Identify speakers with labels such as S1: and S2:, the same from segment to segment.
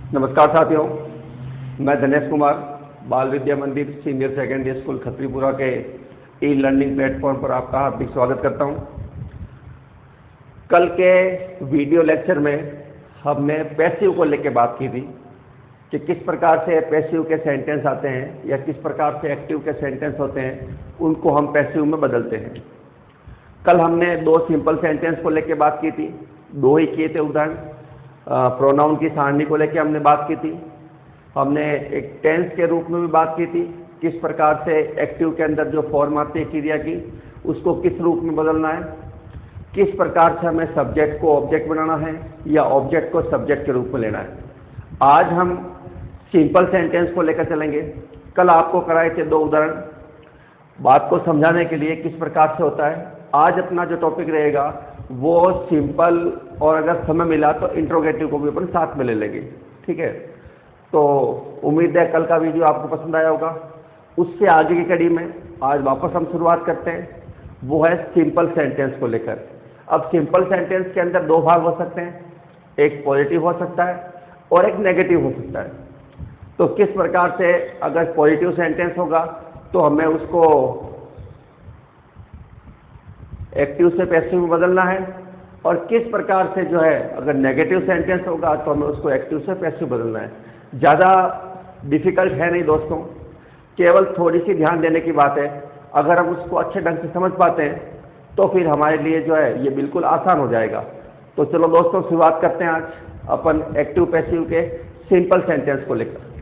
S1: नमस्कार साथियों, मैं दिनेश कुमार बाल विद्या मंदिर सीनियर सेकेंडरी स्कूल खत्रीपुरा के ई लर्निंग प्लेटफॉर्म पर आपका हार्दिक स्वागत करता हूं। कल के वीडियो लेक्चर में हमने पैसिव को लेकर बात की थी कि किस प्रकार से पैसिव के सेंटेंस आते हैं या किस प्रकार से एक्टिव के सेंटेंस होते हैं, उनको हम पैसिव में बदलते हैं। कल हमने दो सिंपल सेंटेंस को लेकर बात की थी, दो ही किए थे उदाहरण। प्रोनाउन की सारणी को लेकर हमने बात की थी। हमने एक टेंस के रूप में भी बात की थी, किस प्रकार से एक्टिव के अंदर जो फॉर्म आती है क्रिया की, उसको किस रूप में बदलना है, किस प्रकार से हमें सब्जेक्ट को ऑब्जेक्ट बनाना है या ऑब्जेक्ट को सब्जेक्ट के रूप में लेना है। आज हम सिंपल सेंटेंस को लेकर चलेंगे। कल आपको कराए थे दो उदाहरण बात को समझाने के लिए किस प्रकार से होता है। आज अपना जो टॉपिक रहेगा वो सिंपल, और अगर समय मिला तो इंट्रोगेटिव को भी अपन साथ में ले लेंगे, ठीक है। तो उम्मीद है कल का वीडियो आपको पसंद आया होगा। उससे आगे की कड़ी में आज वापस हम शुरुआत करते हैं, वो है सिंपल सेंटेंस को लेकर। अब सिंपल सेंटेंस के अंदर दो भाग हो सकते हैं, एक पॉजिटिव हो सकता है और एक नेगेटिव हो सकता है। तो किस प्रकार से अगर पॉजिटिव सेंटेंस होगा तो हमें उसको एक्टिव से पैसिव में बदलना है, और किस प्रकार से जो है अगर नेगेटिव सेंटेंस होगा तो हमें उसको एक्टिव से पैसिव बदलना है। ज़्यादा डिफिकल्ट है नहीं दोस्तों, केवल थोड़ी सी ध्यान देने की बात है। अगर हम उसको अच्छे ढंग से समझ पाते हैं तो फिर हमारे लिए जो है ये बिल्कुल आसान हो जाएगा। तो चलो दोस्तों, शुरुआत करते हैं आज अपन एक्टिव पैसिव के सिंपल सेंटेंस को लेकर।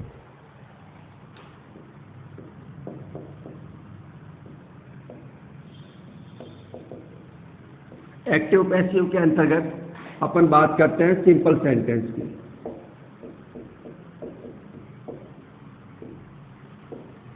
S1: एक्टिव पैसिव के अंतर्गत अपन बात करते हैं सिंपल सेंटेंस की।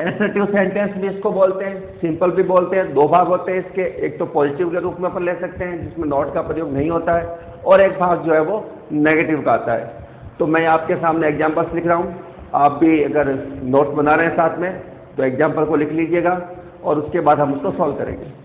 S1: एसर्टिव सेंटेंस भी इसको बोलते हैं, सिंपल भी बोलते हैं। दो भाग होते हैं इसके, एक तो पॉजिटिव के रूप में अपन ले सकते हैं जिसमें नॉट का प्रयोग नहीं होता है, और एक भाग जो है वो नेगेटिव का आता है। तो मैं आपके सामने एग्जाम्पल्स लिख रहा हूँ, आप भी अगर नोट बना रहे हैं साथ में तो एग्जाम्पल को लिख लीजिएगा और उसके बाद हम उसको सॉल्व करेंगे।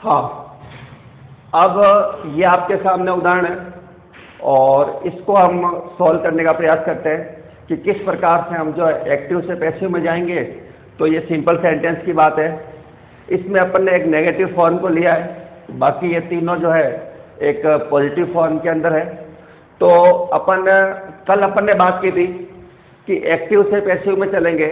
S1: हाँ, अब ये आपके सामने उदाहरण है और इसको हम सॉल्व करने का प्रयास करते हैं कि किस प्रकार से हम जो है एक्टिव से पैसिव में जाएंगे। तो ये सिंपल सेंटेंस की बात है। इसमें अपन ने एक नेगेटिव फॉर्म को लिया है, बाकी ये तीनों जो है एक पॉजिटिव फॉर्म के अंदर है। तो कल अपन ने बात की थी कि एक्टिव से पैसिव में चलेंगे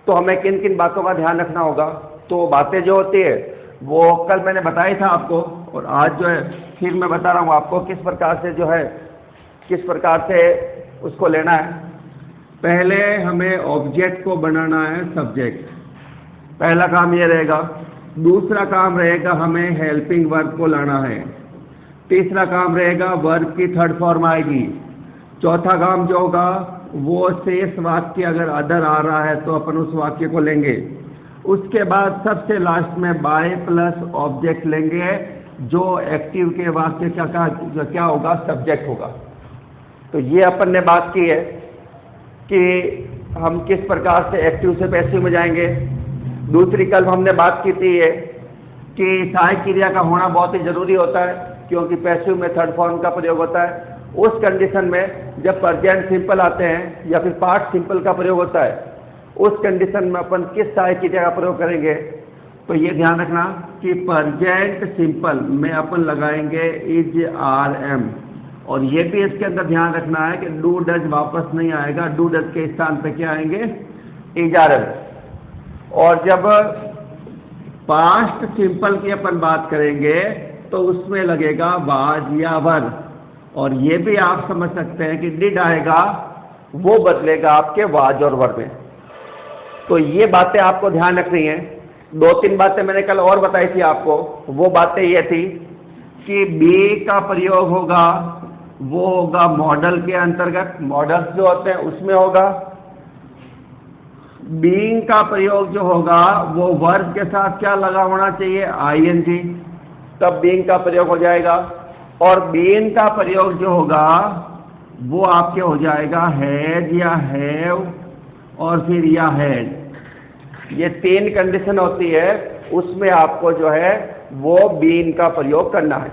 S1: तो हमें किन किन बातों का ध्यान रखना होगा। तो बातें जो होती है वो कल मैंने बताया था आपको, और आज जो है फिर मैं बता रहा हूँ आपको किस प्रकार से जो है किस प्रकार से उसको लेना है। पहले हमें ऑब्जेक्ट को बनाना है सब्जेक्ट, पहला काम ये रहेगा। दूसरा काम रहेगा हमें हेल्पिंग वर्ब को लाना है। तीसरा काम रहेगा वर्ब की थर्ड फॉर्म आएगी। चौथा काम जो होगा वो शेष वाक्य अगर अदर आ रहा है तो अपन उस वाक्य को लेंगे। उसके बाद सबसे लास्ट में बाय प्लस ऑब्जेक्ट लेंगे, जो एक्टिव के वाक्य क्या होगा, सब्जेक्ट होगा। तो ये अपन ने बात की है कि हम किस प्रकार से एक्टिव से पैसिव में जाएंगे। दूसरी कल हमने बात की थी ये कि सहायक क्रिया का होना बहुत ही जरूरी होता है, क्योंकि पैसिव में थर्ड फॉर्म का प्रयोग होता है। उस कंडीशन में जब प्रेजेंट सिंपल आते हैं या फिर पास्ट सिंपल का प्रयोग होता है, उस कंडीशन में अपन किस सहायक क्रिया का प्रयोग करेंगे। तो ये ध्यान रखना कि प्रेजेंट सिंपल में अपन लगाएंगे इज आर एम, और ये भी इसके अंदर ध्यान रखना है कि डू डज वापस नहीं आएगा, डू डज के स्थान पे क्या आएंगे, इज आर एम। और जब पास्ट सिंपल की अपन बात करेंगे तो उसमें लगेगा वाज या वर, और ये भी आप समझ सकते हैं कि डिड आएगा, वो बदलेगा आपके वाज और वर में। तो ये बातें आपको ध्यान रखनी है। दो तीन बातें मैंने कल और बताई थी आपको, वो बातें ये थी कि बी का प्रयोग होगा वो होगा मॉडल के अंतर्गत, मॉडल्स जो होते हैं उसमें होगा। बीइंग का प्रयोग जो होगा वो वर्ब के साथ क्या लगा होना चाहिए, आईएनजी, तब बीइंग का प्रयोग हो जाएगा। और बीइंग का प्रयोग जो होगा वो आपके हो जाएगा हैज या हैव और फिर या हैड। ये तीन कंडीशन होती है, उसमें आपको जो है वो बीइंग का प्रयोग करना है।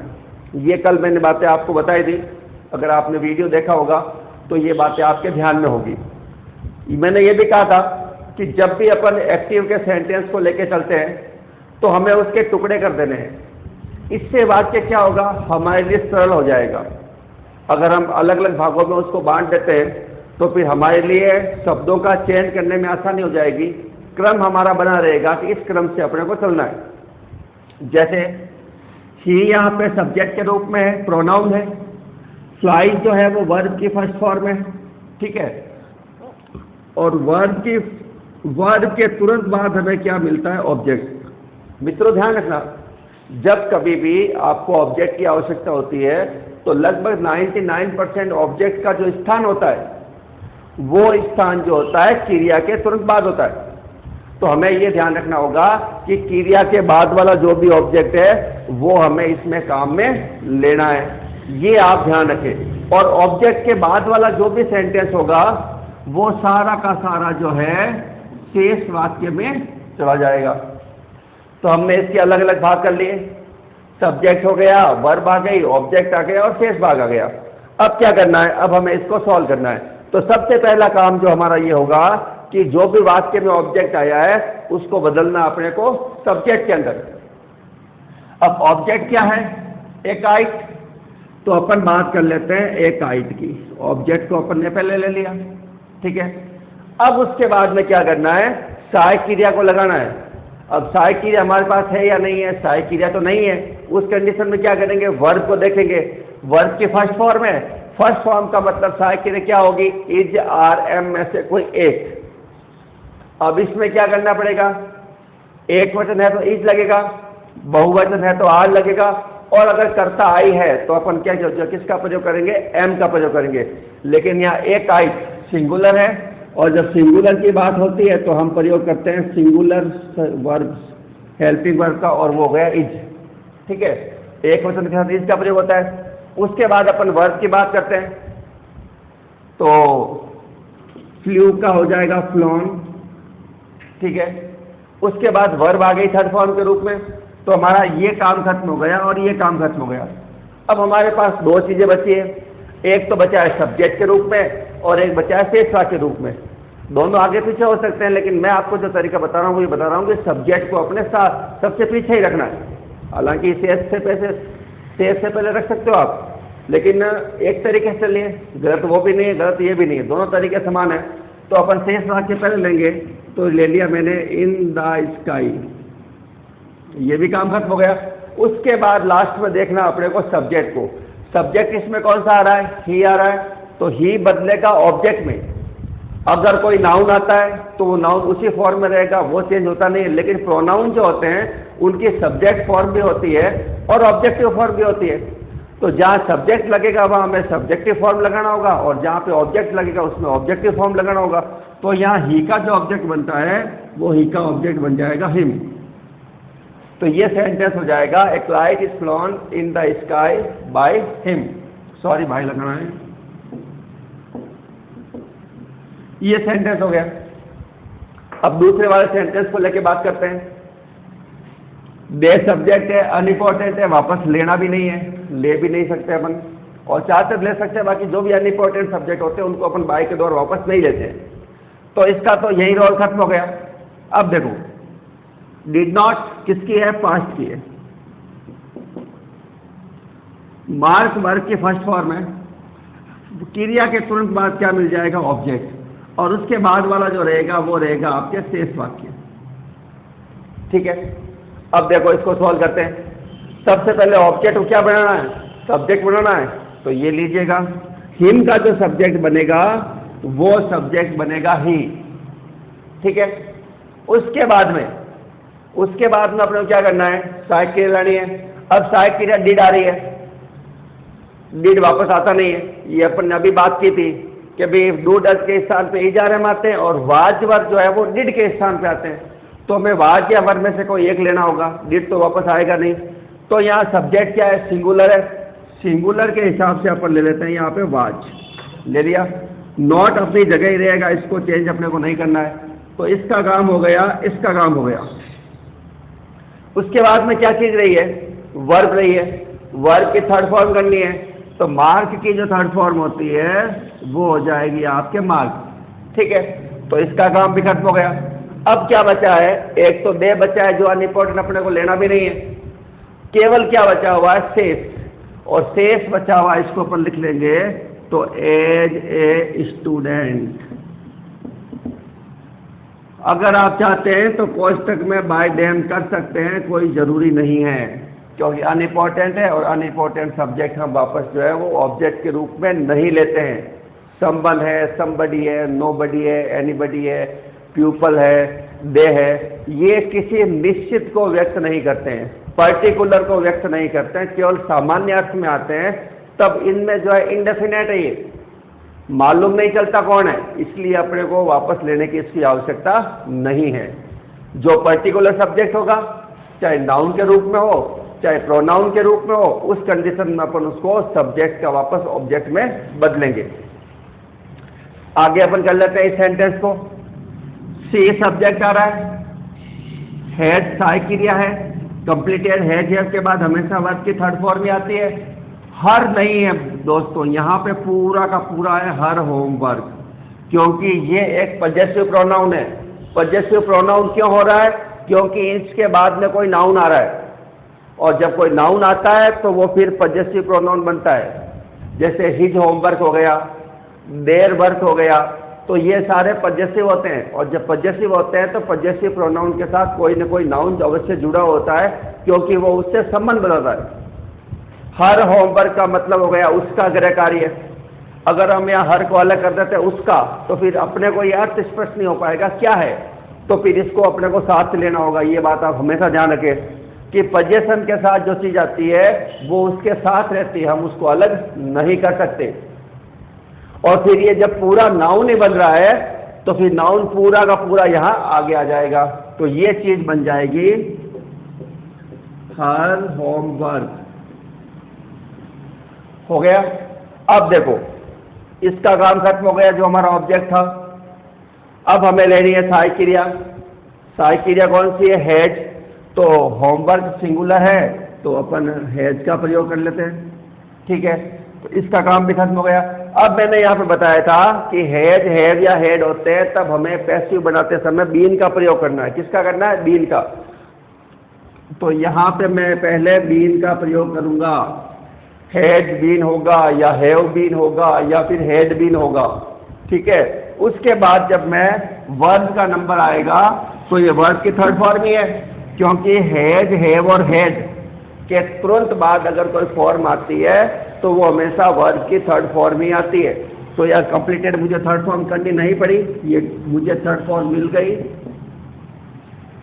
S1: ये कल मैंने बातें आपको बताई थी, अगर आपने वीडियो देखा होगा तो ये बातें आपके ध्यान में होगी। मैंने ये भी कहा था कि जब भी अपन एक्टिव के सेंटेंस को लेके चलते हैं तो हमें उसके टुकड़े कर देने हैं। इससे वाक्य क्या होगा, हमारे लिए सरल हो जाएगा। अगर हम अलग अलग भागों में उसको बांट देते हैं तो फिर हमारे लिए शब्दों का चयन करने में आसानी हो जाएगी, क्रम हमारा बना रहेगा कि इस क्रम से अपने को चलना है। जैसे ही यहाँ पे सब्जेक्ट के रूप में है, प्रोनाउन है। फ्लाइज जो है वो वर्ब की फर्स्ट फॉर्म है, ठीक है। और वर्ब के तुरंत बाद हमें क्या मिलता है, ऑब्जेक्ट। मित्रों ध्यान रखना, जब कभी भी आपको ऑब्जेक्ट की आवश्यकता होती है तो लगभग 99% ऑब्जेक्ट का जो स्थान होता है वो स्थान जो होता है क्रिया के तुरंत बाद होता है। तो हमें ये ध्यान रखना होगा कि क्रिया के बाद वाला जो भी ऑब्जेक्ट है वो हमें इसमें काम में लेना है, ये आप ध्यान रखें। और ऑब्जेक्ट के बाद वाला जो भी सेंटेंस होगा वो सारा का सारा जो है शेष वाक्य में चला जाएगा। तो हमने इसके अलग अलग भाग कर लिए, सब्जेक्ट हो गया, वर्ब आ गई, ऑब्जेक्ट आ गया और शेष भाग आ गया। अब क्या करना है, अब हमें इसको सॉल्व करना है। तो सबसे पहला काम जो हमारा ये होगा कि जो भी वाक्य में ऑब्जेक्ट आया है उसको बदलना अपने को सब्जेक्ट के अंदर। अब ऑब्जेक्ट क्या है, ए काइट, तो अपन बात कर लेते हैं ए काइट की। ऑब्जेक्ट को अपन ने पहले ले लिया, ठीक है। अब उसके बाद में क्या करना है, सहायक क्रिया को लगाना है। अब सहायक क्रिया हमारे पास है या नहीं है, सहायक क्रिया तो नहीं है। उस कंडीशन में क्या करेंगे, वर्ब को देखेंगे। वर्ब की फर्स्ट फॉर्म है, फर्स्ट फॉर्म का मतलब सहायक क्रिया क्या होगी, इज आर एम में से कोई एक। अब इसमें क्या करना पड़ेगा, एक वचन है तो इज लगेगा, बहुवचन है तो आर लगेगा, और अगर कर्ता आई है तो अपन क्या किसका प्रयोग करेंगे, एम का प्रयोग करेंगे। लेकिन यहाँ एक आई सिंगुलर है, और जब सिंगुलर की बात होती है तो हम प्रयोग करते हैं सिंगुलर वर्ब, हेल्पिंग वर्ब का, और वो गया इज, ठीक है। एक वचन के साथ इज का प्रयोग होता है। उसके बाद अपन वर्ब की बात करते हैं तो फ्लू का हो जाएगा फ्लॉन, ठीक है। उसके बाद वर्ब आ गई थर्ड फॉर्म के रूप में, तो हमारा ये काम खत्म हो गया और ये काम खत्म हो गया। अब हमारे पास दो चीजें बची है, एक तो बचा है सब्जेक्ट के रूप में और एक बचा है शेष वाक्य के रूप में। दोनों आगे पीछे हो सकते हैं, लेकिन मैं आपको जो तरीका बता रहा हूँ वो ये बता रहा हूँ कि सब्जेक्ट को अपने साथ सबसे पीछे ही रखना है। हालांकि शेष से पहले रख सकते हो आप, लेकिन एक तरीके से चलिए, गलत वो भी नहीं है गलत ये भी नहीं है, दोनों तरीके समान है। तो अपन शेष वाक्य पहले लेंगे, तो ले लिया मैंने इन द स्काई, ये भी काम खत्म हो गया। उसके बाद लास्ट में देखना अपने को सब्जेक्ट को। सब्जेक्ट इसमें कौन सा आ रहा है, ही आ रहा है, तो ही बदलेगा ऑब्जेक्ट में। अगर कोई नाउन आता है तो वो नाउन उसी फॉर्म में रहेगा, वो चेंज होता नहीं है। लेकिन प्रोनाउन जो होते हैं उनकी सब्जेक्ट फॉर्म भी होती है और ऑब्जेक्टिव फॉर्म भी होती है। तो जहाँ सब्जेक्ट लगेगा वहाँ हमें सब्जेक्टिव फॉर्म लगाना होगा, और जहाँ पे ऑब्जेक्ट लगेगा उसमें ऑब्जेक्टिव फॉर्म लगाना होगा। तो यहाँ ही का जो ऑब्जेक्ट बनता है वो ही का ऑब्जेक्ट बन जाएगा हिम। तो ये सेंटेंस हो जाएगा, a kite is flown in the sky by him. Sorry भाई लगाना है। ये सेंटेंस हो गया। अब दूसरे वाले सेंटेंस को लेके बात करते हैं। दे सब्जेक्ट है, अनइम्पोर्टेंट है, वापस लेना भी नहीं है, ले भी नहीं सकते अपन, और चाहते तो ले सकते हैं, बाकी जो भी अनइम्पोर्टेंट सब्जेक्ट होते हैं उनको अपन बाय के द्वारा वापस नहीं लेते हैं। तो इसका तो यही रोल खत्म हो गया। अब देखो, डिड नॉट किसकी है? पास्ट की है। मार्क वर्ग की फर्स्ट फॉर्म है। क्रिया के तुरंत बाद क्या मिल जाएगा? ऑब्जेक्ट, और उसके बाद वाला जो रहेगा वो रहेगा आपके शेष वाक्य। ठीक है, अब देखो इसको सॉल्व करते हैं। सबसे पहले ऑब्जेक्ट को क्या बनाना है? सब्जेक्ट बनाना है। तो ये लीजिएगा, हिम का जो सब्जेक्ट बनेगा वो सब्जेक्ट बनेगा ही। ठीक है, उसके बाद में अपने को क्या करना है? सहायक क्रिया लानी है। अब सहायक क्रिया डिड आ रही है, डिड वापस आता नहीं है। ये अपन ने अभी बात की थी कि भाई डू डज के स्थान पे इज आर एम आते हैं और वाज वर्ग जो है वो डिड के स्थान पे आते हैं। तो हमें वाज या वर्ग में से कोई एक लेना होगा, डिड तो वापस आएगा नहीं। तो यहाँ सब्जेक्ट क्या है? सिंगुलर है। सिंगुलर के हिसाब से अपन ले लेते हैं यहाँ पे वाज ले लिया। नॉट अपनी जगह ही रहेगा, इसको चेंज अपने को नहीं करना है। तो इसका काम हो गया, इसका काम हो गया। उसके बाद में क्या चीज रही है? वर्ब रही है। वर्ब की थर्ड फॉर्म करनी है। तो मार्क की जो थर्ड फॉर्म होती है वो हो जाएगी आपके मार्क। ठीक है, तो इसका काम भी खत्म हो गया। अब क्या बचा है? एक तो दे बचा है जो अनइम्पोर्टेंट अपने को लेना भी नहीं है। केवल क्या बचा हुआ है? शेष। और शेष बचा हुआ है, इसको अपन लिख लेंगे तो एज ए स्टूडेंट। अगर आप चाहते हैं तो कोष्टक में बाय देम कर सकते हैं, कोई जरूरी नहीं है, क्योंकि अनइम्पोर्टेंट है और अनइम्पोर्टेंट सब्जेक्ट हम वापस जो है वो ऑब्जेक्ट के रूप में नहीं लेते हैं। संबंध है, समबडी है, नोबडी है, एनीबडी है, प्यूपल है, दे है, ये किसी निश्चित को व्यक्त नहीं करते हैं, पर्टिकुलर को व्यक्त नहीं करते हैं, केवल सामान्य अर्थ में आते हैं। तब इनमें जो है इंडेफिनेट है, ये मालूम नहीं चलता कौन है, इसलिए अपने को वापस लेने की इसकी आवश्यकता नहीं है। जो पर्टिकुलर सब्जेक्ट होगा, चाहे नाउन के रूप में हो चाहे प्रोनाउन के रूप में हो, उस कंडीशन में अपन उसको सब्जेक्ट का वापस ऑब्जेक्ट में बदलेंगे। आगे अपन कर लेते हैं इस सेंटेंस को। सी सब्जेक्ट आ रहा है, हैड सहायक क्रिया है, कंप्लीटेड हैड के बाद हमेशा वर्ब की थर्ड फॉर्म ही आती है। हर नहीं है दोस्तों, यहाँ पे पूरा का पूरा है हर होमवर्क, क्योंकि ये एक पजेसिव प्रोनाउन है। पजेसिव प्रोनाउन क्यों हो रहा है? क्योंकि इसके बाद में कोई नाउन आ रहा है, और जब कोई नाउन आता है तो वो फिर पजेसिव प्रोनाउन बनता है। जैसे हिज होमवर्क हो गया, देयर वर्क हो गया, तो ये सारे पजेसिव होते हैं। और जब पजेसिव होते हैं तो पजेसिव प्रोनाउन के साथ कोई न कोई नाउन अवश्य जुड़ा होता है, क्योंकि वो उससे संबंध बनाता है। हर होमवर्क का मतलब हो गया उसका गृह कार्य। अगर हम यहाँ हर को अलग कर देते हैं उसका, तो फिर अपने को यह अर्थ स्पष्ट नहीं हो पाएगा क्या है, तो फिर इसको अपने को साथ लेना होगा। ये बात आप हमेशा ध्यान रखें कि पजेशन के साथ जो चीज आती है वो उसके साथ रहती है, हम उसको अलग नहीं कर सकते। और फिर ये जब पूरा नाउन ही बन रहा है तो फिर नाउन पूरा का पूरा यहां आगे आ जाएगा, तो ये चीज बन जाएगी हर होमवर्क। हो गया। अब देखो इसका काम खत्म हो गया जो हमारा ऑब्जेक्ट था। अब हमें लेनी है सहायक क्रिया। सहायक क्रिया कौन सी है? हैज। तो होमवर्क सिंगुलर है तो अपन हैज का प्रयोग कर लेते हैं। ठीक है, तो इसका काम भी खत्म हो गया। अब मैंने यहाँ पे बताया था कि हैज, हैव या हैड होते हैं तब हमें पैसिव बनाते समय बीन का प्रयोग करना है। किसका करना है? बीन का। तो यहाँ पे मैं पहले बीन का प्रयोग करूंगा। हैज बीन होगा या हैव बीन होगा या फिर हैड बीन होगा। ठीक है, उसके बाद जब मैं वर्ब का नंबर आएगा तो ये वर्ब की थर्ड फॉर्म ही है, क्योंकि हैज, हैव और हैड के तुरंत बाद अगर कोई फॉर्म आती है तो वो हमेशा वर्ब की थर्ड फॉर्म ही आती है। तो यार कंप्लीटेड मुझे थर्ड फॉर्म करनी नहीं पड़ी, ये मुझे थर्ड फॉर्म मिल गई,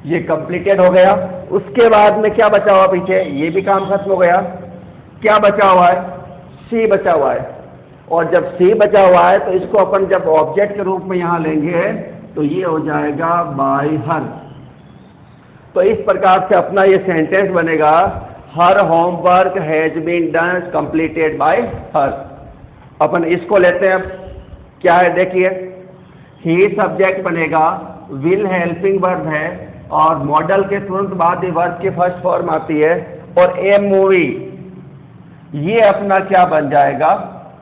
S1: ये कंप्लीटेड हो गया। उसके बाद में क्या बचा हुआ पीछे? ये भी काम खत्म हो गया। क्या बचा हुआ है? सी बचा हुआ है। और जब सी बचा हुआ है तो इसको अपन जब ऑब्जेक्ट के रूप में यहां लेंगे तो ये हो जाएगा बाय हर। तो इस प्रकार से अपना ये सेंटेंस बनेगा, her homework has been done completed by her. अपन इसको लेते हैं। अब क्या है देखिए, ही सब्जेक्ट बनेगा, विल हेल्पिंग वर्ब है, और मॉडल के तुरंत बाद ही वर्ब की फर्स्ट फॉर्म आती है, और ए मूवी ये अपना क्या बन जाएगा,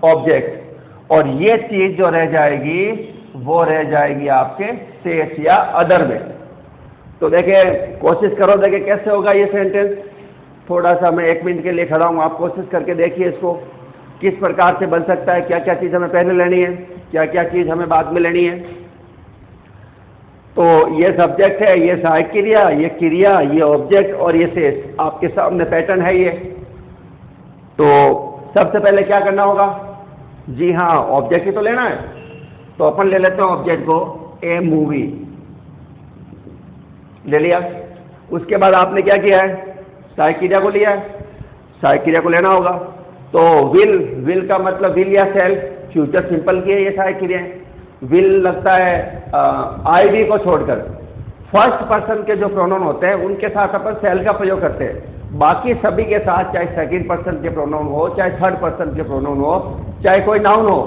S1: ऑब्जेक्ट। और ये चीज जो रह जाएगी वो रह जाएगी आपके शेष या अदर में। तो देखिए कोशिश करो, देखिए कैसे होगा ये सेंटेंस। थोड़ा सा मैं 1 मिनट के लिए खड़ा हूं, आप कोशिश करके देखिए इसको किस प्रकार से बन सकता है, क्या क्या चीज हमें पहले लेनी है, क्या क्या चीज हमें बाद में लेनी है। तो ये सब्जेक्ट है, ये सहायक क्रिया, ये क्रिया, ये ऑब्जेक्ट और ये शेष, आपके सामने पैटर्न है ये। तो सबसे पहले क्या करना होगा, जी हाँ ऑब्जेक्ट ही तो लेना है, तो अपन ले लेते हैं ऑब्जेक्ट को, ए मूवी ले लिया। उसके बाद आपने क्या किया है, सहायक क्रिया को लिया है, सहायक क्रिया को लेना होगा। तो विल का मतलब विल या सेल, फ्यूचर सिंपल की है ये सहायक क्रियाएं। विल लगता है आईडी को छोड़कर, फर्स्ट पर्सन के जो प्रोनाउन होते हैं उनके साथ अपन सेल का प्रयोग करते हैं। बाकी सभी के साथ चाहे सेकंड पर्सन के प्रोनाउन हो, चाहे थर्ड पर्सन के प्रोनाउन हो, चाहे कोई नाउन हो,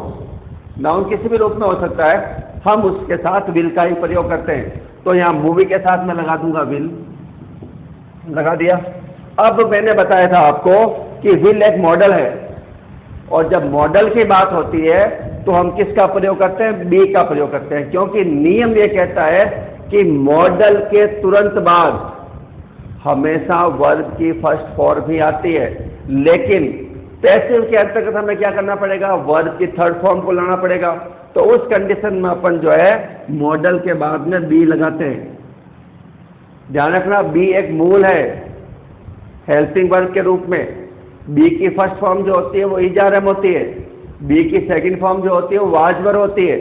S1: नाउन किसी भी रूप में हो सकता है, हम उसके साथ विल का ही प्रयोग करते हैं। तो यहाँ मूवी के साथ मैं लगा दूंगा विल, लगा दिया। अब मैंने बताया था आपको कि विल एक मॉडल है, और जब मॉडल की बात होती है तो हम किसका प्रयोग करते हैं, बी का प्रयोग करते हैं, क्योंकि नियम ये कहता है कि मॉडल के तुरंत बाद हमेशा वर्ब की फर्स्ट फॉर्म ही आती है। लेकिन पैसिव के अंतर्गत हमें क्या करना पड़ेगा, वर्ब की थर्ड फॉर्म को लाना पड़ेगा। तो उस कंडीशन में अपन जो है मॉडल के बाद में बी लगाते हैं। ध्यान रखना बी एक मूल है हेल्पिंग वर्ब के रूप में। बी की फर्स्ट फॉर्म जो होती है वो इजारम होती है, बी की सेकंड फॉर्म जो होती है वो वाजवर होती है,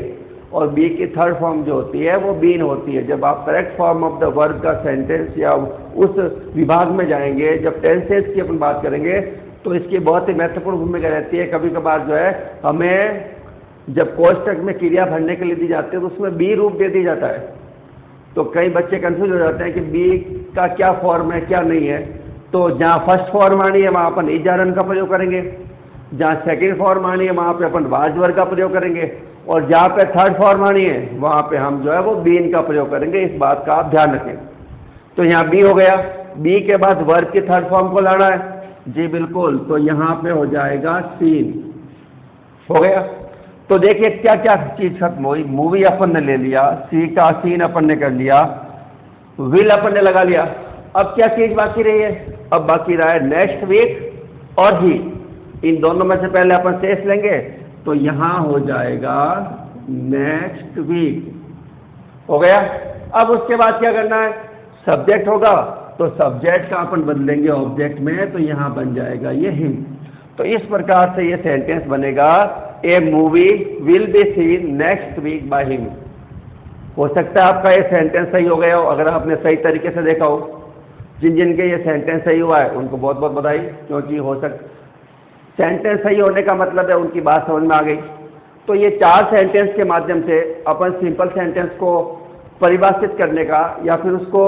S1: और बी की थर्ड फॉर्म जो होती है वो बीन होती है। जब आप correct form of the verb का सेंटेंस या उस विभाग में जाएंगे, जब टेंसेस की अपन बात करेंगे, तो इसकी बहुत ही महत्वपूर्ण भूमिका रहती है। कभी कभार जो है हमें जब कोष्टक में क्रिया भरने के लिए दी जाती है तो उसमें बी रूप दे दी जाता है, तो कई बच्चे कंफ्यूज हो जाते हैं कि बी का क्या फॉर्म है क्या नहीं है। तो जहाँ फर्स्ट फॉर्म आनी है वहाँ अपन इजारन का प्रयोग करेंगे, जहाँ सेकंड फॉर्म आनी है वहाँ पे अपन वाजवर का प्रयोग करेंगे, और जहाँ पे थर्ड फॉर्म आनी है वहाँ पे हम जो है वो बीन का प्रयोग करेंगे। इस बात का आप ध्यान रखें। तो यहाँ बी हो गया, बी के बाद वर्ब की थर्ड फॉर्म को लाना है, जी बिल्कुल, तो यहाँ पे हो जाएगा सीन, हो गया। तो देखिए क्या क्या चीज खत्म हुई, मूवी अपन ने ले लिया, सी का सीन अपन ने कर लिया, विल अपन ने लगा लिया। अब क्या चीज बाकी रही है, अब बाकी रहा है नेक्स्ट वीक और ही। इन दोनों में से पहले अपन शेष लेंगे, तो यहां हो जाएगा नेक्स्ट वीक, हो गया। अब उसके बाद क्या करना है, सब्जेक्ट होगा तो सब्जेक्ट का अपन बदलेंगे ऑब्जेक्ट में, तो यहां बन जाएगा ये हिम। तो इस प्रकार से ये सेंटेंस बनेगा, a movie will be seen next week by him. हो सकता है आपका ये सेंटेंस सही हो गया हो अगर आपने सही तरीके से देखा हो। जिन जिन के ये सेंटेंस सही हुआ है उनको बहुत बहुत बधाई, क्योंकि हो सकता सेंटेंस सही होने का मतलब है उनकी बात समझ में आ गई। तो ये 4 सेंटेंस के माध्यम से अपन सिंपल सेंटेंस को परिभाषित करने का या फिर उसको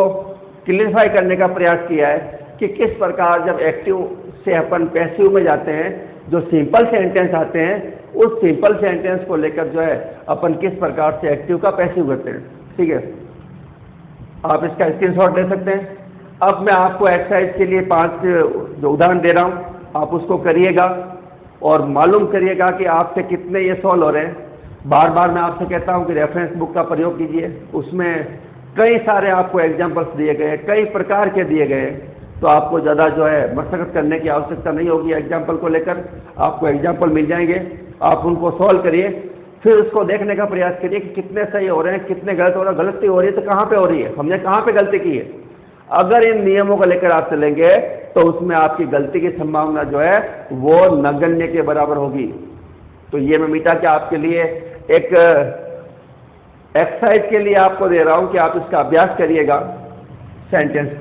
S1: क्लियरिफाई करने का प्रयास किया है कि किस प्रकार जब एक्टिव से अपन पैसिव में जाते हैं, जो सिंपल सेंटेंस आते हैं उस सिंपल सेंटेंस को लेकर जो है अपन किस प्रकार से एक्टिव का पैसिव करते हैं। ठीक है, आप इसका स्क्रीनशॉट ले सकते हैं। अब मैं आपको एक्सरसाइज के लिए 5 जो उदाहरण दे रहा हूं, आप उसको करिएगा और मालूम करिएगा कि आपसे कितने ये सॉल्व हो रहे हैं। बार बार मैं आपसे कहता हूं कि रेफरेंस बुक का प्रयोग कीजिए, उसमें कई सारे आपको एग्जाम्पल्स दिए गए, कई प्रकार के दिए गए, तो आपको ज़्यादा जो है मशक्कत करने की आवश्यकता नहीं होगी। एग्जाम्पल को लेकर आपको एग्जाम्पल मिल जाएंगे, आप उनको सॉल्व करिए, फिर उसको देखने का प्रयास करिए कि कितने सही हो रहे हैं, कितने गलत हो रहे हैं। गलती हो रही है तो कहाँ पे हो रही है, हमने कहाँ पे गलती की है। अगर इन नियमों को लेकर आप चलेंगे तो उसमें आपकी गलती की संभावना जो है वो नगण्य के बराबर होगी। तो ये मैं मीठा के आपके लिए एक एक्सरसाइज के लिए आपको दे रहा हूं कि आप इसका अभ्यास करिएगा सेंटेंस।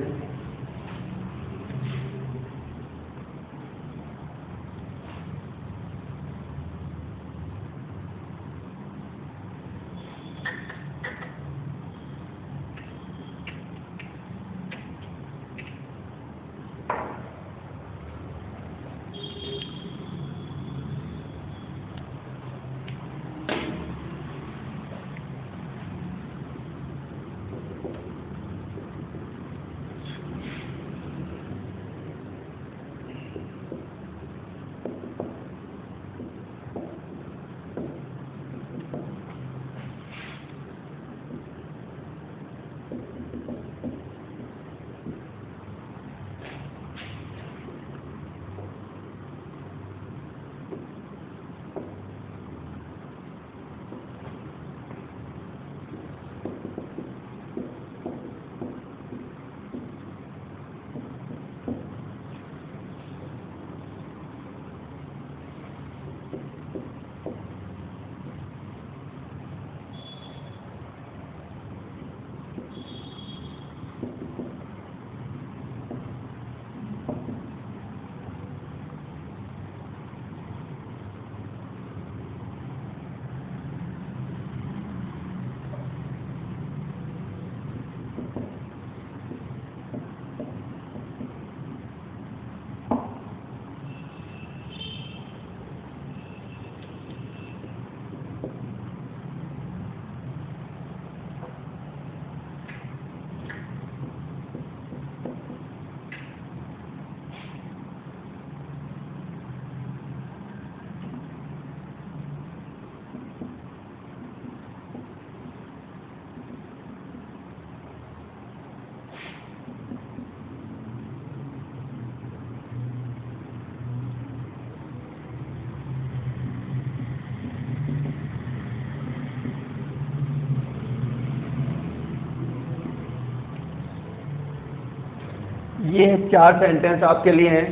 S1: ये 4 सेंटेंस आपके लिए हैं।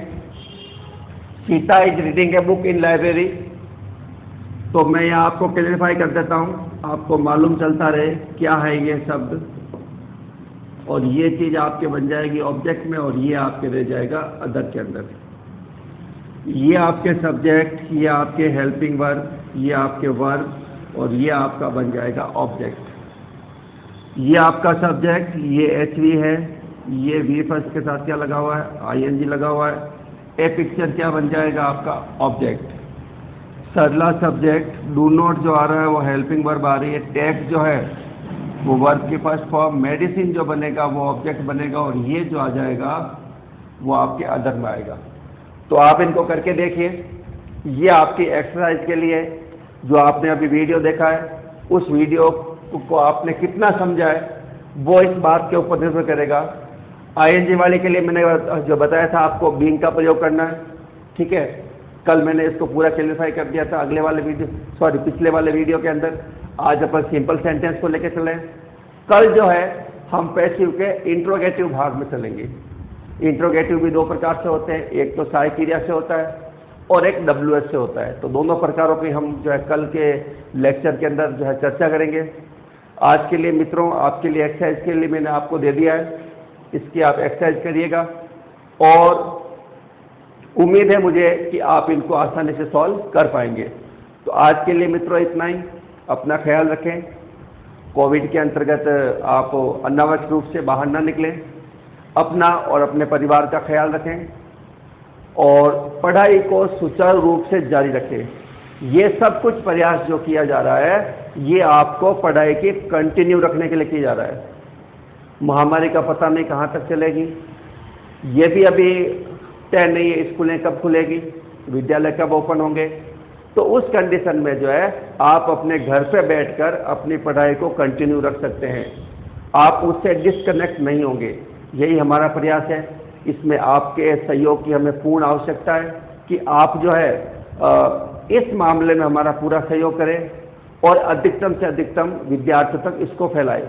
S1: Sita is reading a book in library. तो मैं यहाँ आपको क्लैरिफाई कर देता हूँ, आपको मालूम चलता रहे क्या है ये शब्द। और ये चीज़ आपके बन जाएगी ऑब्जेक्ट में, और ये आपके रह जाएगा अदर के अंदर। ये आपके सब्जेक्ट, ये आपके हेल्पिंग वर्ब, ये आपके वर्ब, और ये आपका बन जाएगा ऑब्जेक्ट। ये आपका सब्जेक्ट, ये एचवी है, ये वी फर्स्ट के साथ क्या लगा हुआ है, आईएनजी लगा हुआ है। ए पिक्चर क्या बन जाएगा आपका ऑब्जेक्ट। सरला सब्जेक्ट, डू नॉट जो आ रहा है वो हेल्पिंग वर्ब आ रही है, टेक जो है वो वर्ब की फर्स्ट फॉर्म, मेडिसिन जो बनेगा वो ऑब्जेक्ट बनेगा, और ये जो आ जाएगा वो आपके अदर में आएगा। तो आप इनको करके देखिए। ये आपकी एक्सरसाइज के लिए जो आपने अभी वीडियो देखा है, उस वीडियो को आपने कितना समझा है वो इस बात के ऊपर निर्भर करेगा। आईएनजी वाले के लिए मैंने जो बताया था आपको बीइंग का प्रयोग करना है, ठीक है। कल मैंने इसको पूरा क्लियरिफाई कर दिया था अगले वाले वीडियो, पिछले वाले वीडियो के अंदर। आज अपन सिंपल सेंटेंस को लेकर चले। कल जो है हम पैसिव के इंट्रोगेटिव भाग में चलेंगे। इंट्रोगेटिव भी 2 प्रकार से होते हैं, एक तो सहायक क्रिया से होता है और एक WH से होता है। तो दोनों प्रकारों की हम जो है कल के लेक्चर के अंदर जो है चर्चा करेंगे। आज के लिए मित्रों, आपके लिए एक्सरसाइज के लिए मैंने आपको दे दिया है, इसकी आप एक्सरसाइज करिएगा, और उम्मीद है मुझे कि आप इनको आसानी से सॉल्व कर पाएंगे। तो आज के लिए मित्रों इतना ही। अपना ख्याल रखें, कोविड के अंतर्गत आप अनावश्यक रूप से बाहर ना निकलें, अपना और अपने परिवार का ख्याल रखें, और पढ़ाई को सुचारू रूप से जारी रखें। ये सब कुछ प्रयास जो किया जा रहा है, ये आपको पढ़ाई की कंटिन्यू रखने के लिए किया जा रहा है। महामारी का पता नहीं कहाँ तक चलेगी, ये भी अभी तय नहीं है, स्कूलें कब खुलेगी, विद्यालय कब ओपन होंगे। तो उस कंडीशन में जो है आप अपने घर पे बैठकर अपनी पढ़ाई को कंटिन्यू रख सकते हैं, आप उससे डिस्कनेक्ट नहीं होंगे। यही हमारा प्रयास है। इसमें आपके सहयोग की हमें पूर्ण आवश्यकता है कि आप जो है इस मामले में हमारा पूरा सहयोग करें और अधिकतम से अधिकतम विद्यार्थियों तक इसको फैलाएं,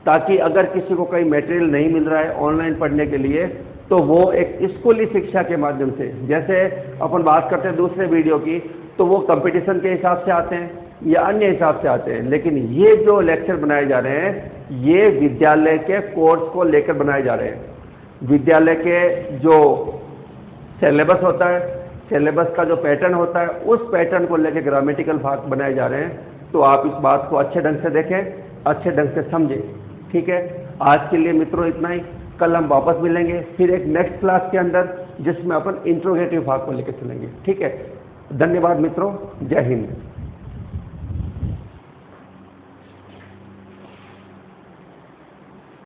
S1: ताकि अगर किसी को कोई मटेरियल नहीं मिल रहा है ऑनलाइन पढ़ने के लिए, तो वो एक स्कूली शिक्षा के माध्यम से, जैसे अपन बात करते हैं दूसरे वीडियो की, तो वो कंपटीशन के हिसाब से आते हैं या अन्य हिसाब से आते हैं, लेकिन ये जो लेक्चर बनाए जा रहे हैं ये विद्यालय के कोर्स को लेकर बनाए जा रहे हैं। विद्यालय के जो सिलेबस होता है, सिलेबस का जो पैटर्न होता है, उस पैटर्न को लेकर ग्रामेटिकल भाग बनाए जा रहे हैं। तो आप इस बात को अच्छे ढंग से देखें, अच्छे ढंग से समझें, ठीक है। आज के लिए मित्रों इतना ही। कल हम वापस मिलेंगे फिर एक नेक्स्ट क्लास के अंदर, जिसमें अपन इंट्रोगेटिव भाग को लेकर चलेंगे, ठीक है। धन्यवाद मित्रों, जय हिंद।